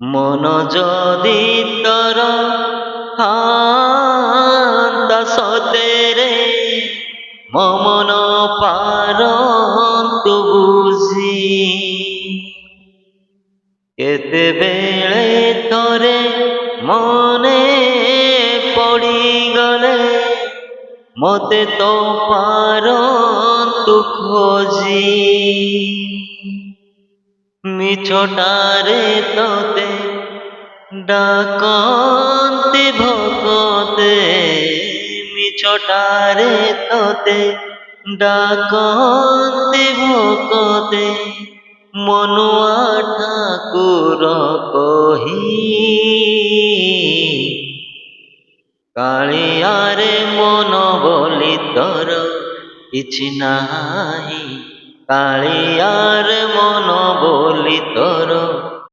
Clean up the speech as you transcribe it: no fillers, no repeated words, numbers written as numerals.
মন যদি তর হান্তা সতেরে মমন পারন্তু বুঝি কেতেবেলে তরে মনে পড়িগলে মতে তো পারন্তু খোঁজি মিছটারে তোতে ডাকন্তি ভকতে মিছটারে তোতে ডাকন্তি ভকতে মনুয়া ঠাকুর কহি কাଳିয়ারে মন বলি তর কিছু নাই কাଳିয়ার মন বলি তর